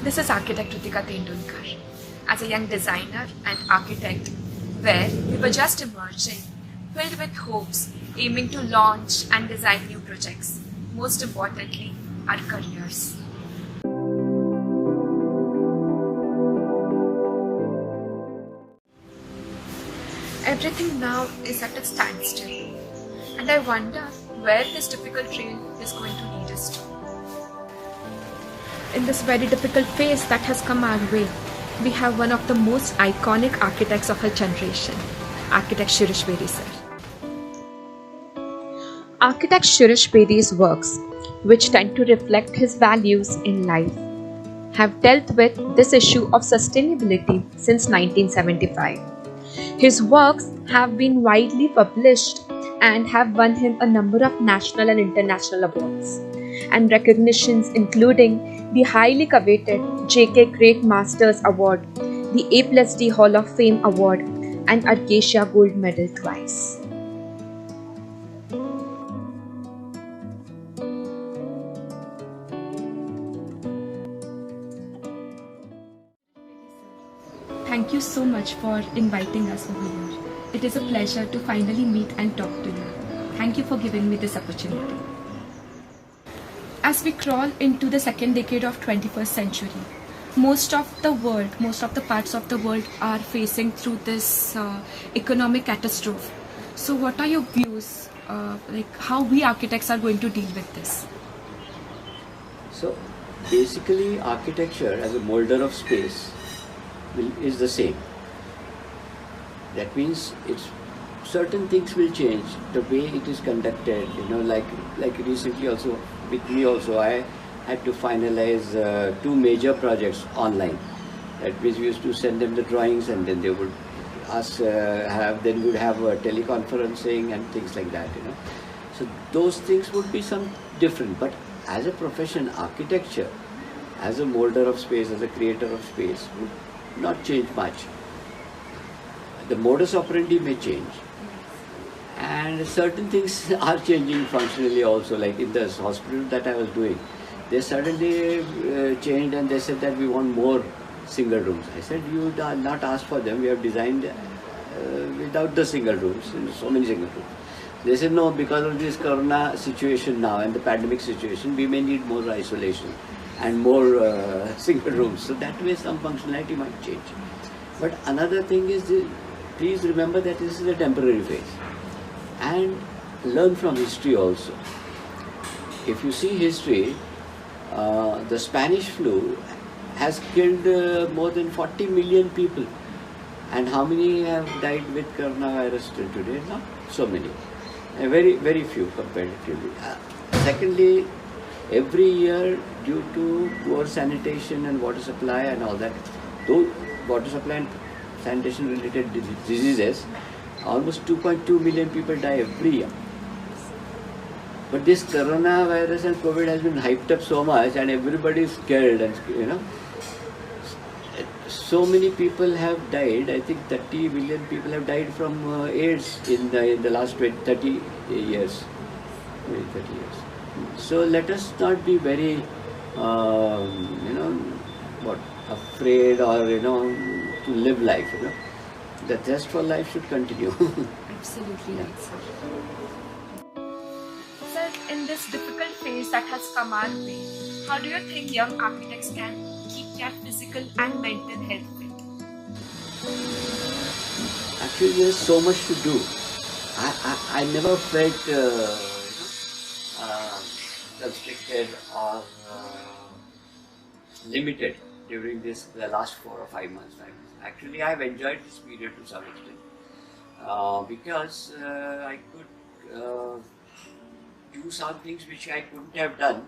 This is architect Ritika Tendulkar. As a young designer and architect, where we were just emerging, filled with hopes, aiming to launch and design new projects. Most importantly, our careers. Everything now is at a standstill, and I wonder where this difficult trail is going to lead us to. In this very difficult phase that has come our way, we have one of the most iconic architects of our generation, architect Shirish Bedi sir. Architect Shirish Bedi's works, which tend to reflect his values in life, have dealt with this issue of sustainability since 1975. His works have been widely published and have won him a number of national and international awards and recognitions, including the highly coveted J.K. Great Masters Award, the A+D Hall of Fame Award, and Arcasia Gold Medal twice. Thank you so much for inviting us over here. It is a pleasure to finally meet and talk to you. Thank you for giving me this opportunity. As we crawl into the second decade of 21st century, most of the parts of the world are facing through this economic catastrophe. So what are your views, like how we architects are going to deal with this? So basically architecture as a molder of space is the same. That means certain things will change, the way it is conducted, like recently also, with me also, I had to finalize 2 major projects online. That means we used to send them the drawings and then they would then we would have teleconferencing and things like that, So those things would be some different, but as a profession, architecture, as a molder of space, as a creator of space, would not change much. The modus operandi may change, and certain things are changing functionally also, like in this hospital that I was doing. They suddenly changed and they said that we want more single rooms. I said, you are not asked for them, we have designed without the single rooms, so many single rooms. They said, no, because of this corona situation now and the pandemic situation, we may need more isolation and more single rooms. So that way some functionality might change. But another thing is, please remember that this is a temporary phase. And learn from history also. If you see history, the Spanish flu has killed more than 40 million people. And how many have died with coronavirus till today? Not so many. Very, very few comparatively. Secondly, every year due to poor sanitation and water supply and all that, those water supply and sanitation related diseases, almost 2.2 million people die every year. But this coronavirus and COVID has been hyped up so much and everybody is scared, and so many people have died. I think 30 million people have died from AIDS in the last 30 years. So let us not be very, afraid or, to live life, The zest for life should continue. Absolutely right, sir. Sir, in this difficult phase that has come our way, how do you think young architects can keep their physical and mental health fit? Actually, there is so much to do. I never felt constricted or limited during the last 4 or 5 months. Actually, I have enjoyed this period to some extent because I could do some things which I couldn't have done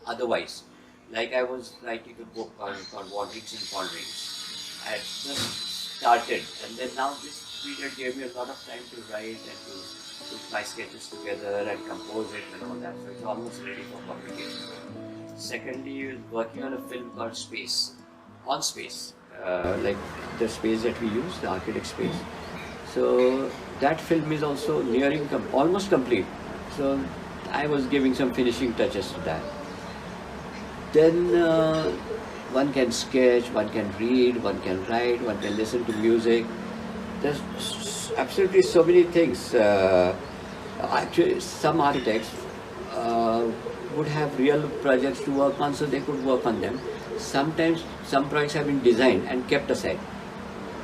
otherwise. Like I was writing a book called Wanderings and Ponderings. I had just started, and then now this period gave me a lot of time to write and to put my sketches together and compose it and all that. So it's almost ready for publication. Secondly, working on a film called Space, on space, like the space that we use, the architect space. So that film is also nearing almost complete. So I was giving some finishing touches to that. then one can sketch, one can read, one can write, one can listen to music. There's absolutely so many things. Actually, some architects would have real projects to work on, so they could work on them. Sometimes some projects have been designed and kept aside,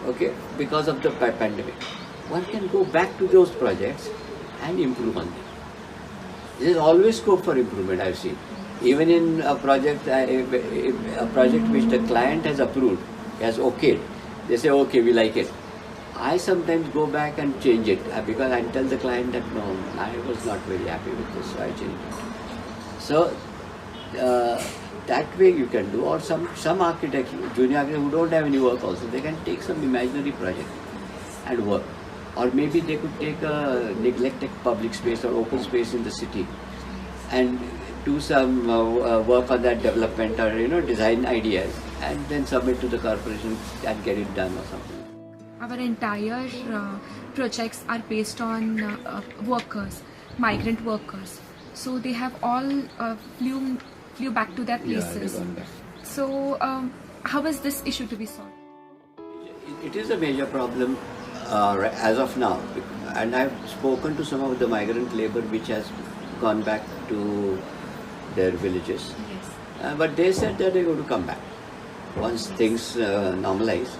okay, because of the pandemic. One can go back to those projects and improve on them. There is always scope for improvement, I've seen. Even in a project which the client has approved, has okayed, they say, okay, we like it. I sometimes go back and change it because I tell the client that no, I was not very happy with this, so I changed it. So that way you can do, or some architects, junior architects who don't have any work also, they can take some imaginary project and work. Or maybe they could take a neglected public space or open space in the city and do some work on that development or design ideas and then submit to the corporation and get it done or something. Our entire projects are based on workers, migrant workers. So they have all flew back to their places. So how is this issue to be solved? It is a major problem as of now, and I've spoken to some of the migrant labor which has gone back to their villages. Yes. But they said that they're going to come back. Once things normalize,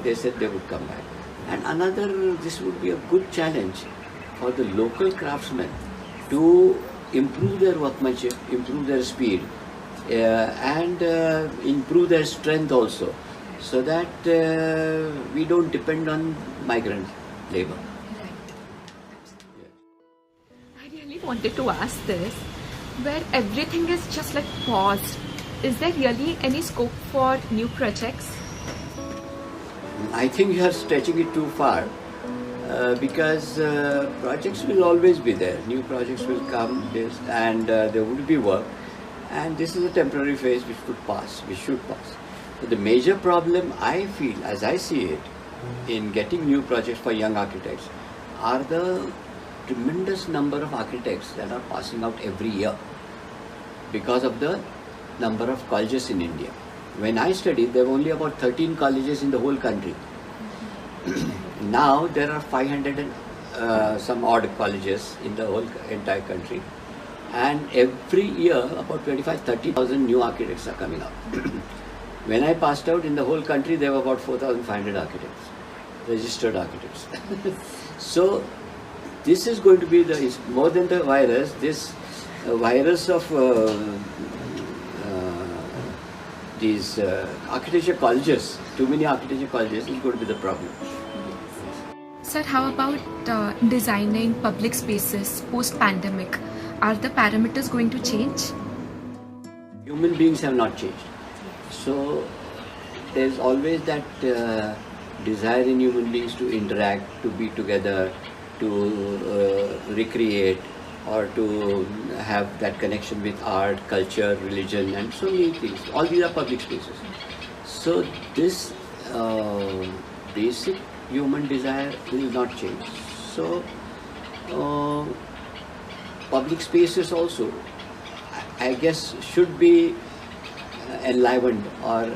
they said they would come back. And this would be a good challenge for the local craftsmen to improve their workmanship, improve their speed, and improve their strength also, so that we don't depend on migrant labor. Right. I really wanted to ask this, where everything is just like paused. Is there really any scope for new projects? I think you are stretching it too far because projects will always be there. New projects will come and there will be work, and this is a temporary phase which should pass. But the major problem I feel, as I see it, in getting new projects for young architects are the tremendous number of architects that are passing out every year because of the number of colleges in India. When I studied, there were only about 13 colleges in the whole country. Now there are 500 and some odd colleges in the whole entire country, and every year about 25,000-30,000 new architects are coming out. When I passed out, in the whole country there were about 4,500 architects, registered architects. So this is going to be more than the virus. This virus of these architecture colleges, too many architecture colleges, is going to be the problem. Sir, how about designing public spaces post-pandemic? Are the parameters going to change? Human beings have not changed. So there's always that desire in human beings to interact, to be together, to recreate, or to have that connection with art, culture, religion, and so many things. All these are public spaces. So this basic human desire will not change. So public spaces also, I guess, should be enlivened or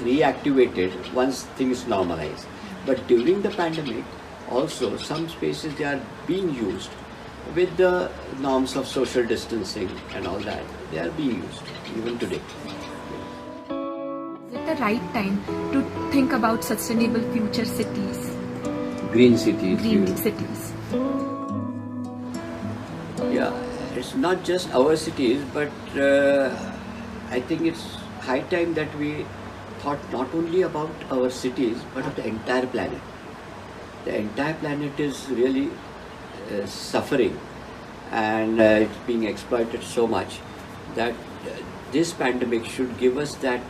reactivated once things normalize. But during the pandemic, also some spaces, they are being used with the norms of social distancing and all that. They are being used even today. Is it the right time to think about sustainable future cities? Green cities. Green cities. Yeah, it's not just our cities, but I think it's high time that we thought not only about our cities, but of the entire planet. The entire planet is really suffering, and it's being exploited so much that this pandemic should give us that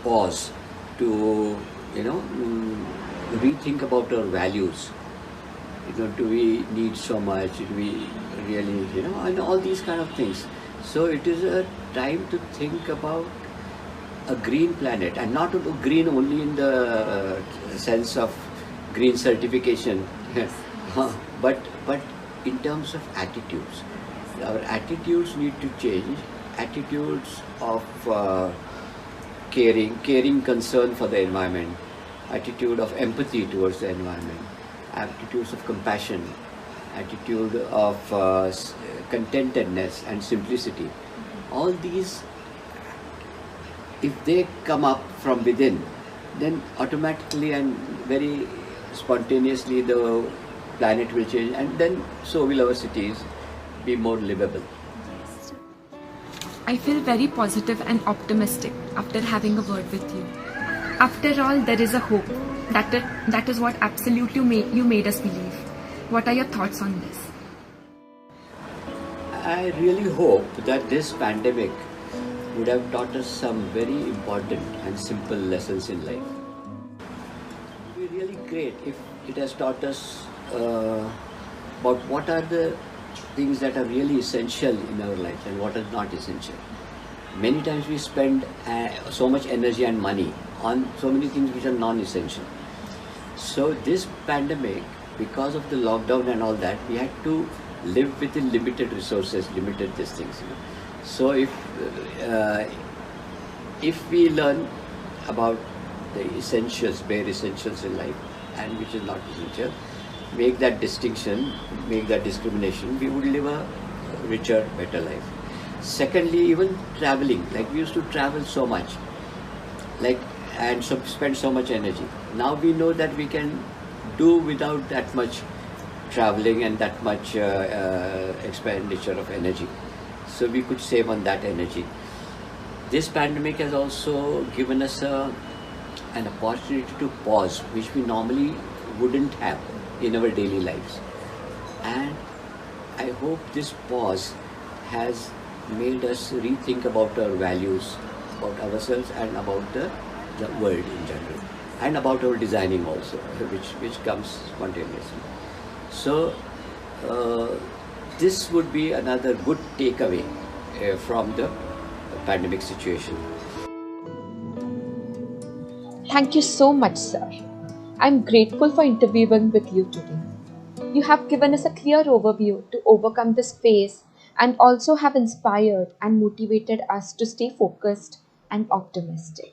pause to rethink about our values. Do we need so much? Do we really, and all these kind of things. So it is a time to think about a green planet, and not green only in the sense of green certification, but in terms of attitudes. Our attitudes need to change attitudes of caring concern for the environment, attitude of empathy towards the environment, attitudes of compassion, attitude of contentedness and simplicity. All these, if they come up from within, then automatically and very spontaneously the planet will change, and then so will our cities be more livable. I feel very positive and optimistic after having a word with you. After all, there is a hope. That is what absolutely you made us believe. What are your thoughts on this? I really hope that this pandemic would have taught us some very important and simple lessons in life. It would be really great if it has taught us about what are the things that are really essential in our life and what are not essential. Many times we spend so much energy and money on so many things which are non-essential. So this pandemic, because of the lockdown and all that, we had to live within limited resources, limited these things. So if we learn about the essentials, bare essentials in life, and which is not essential, make that distinction, make that discrimination, we would live a richer, better life. Secondly, even traveling, like we used to travel so much, and so spend so much energy. Now we know that we can do without that much traveling and that much expenditure of energy. So we could save on that energy. This pandemic has also given us an opportunity to pause, which we normally wouldn't have in our daily lives. And I hope this pause has made us rethink about our values, about ourselves and about the world in general, and about our designing also, which comes spontaneously. So this would be another good takeaway from the pandemic situation. Thank you so much, sir. I'm grateful for interviewing with you today. You have given us a clear overview to overcome this phase and also have inspired and motivated us to stay focused and optimistic.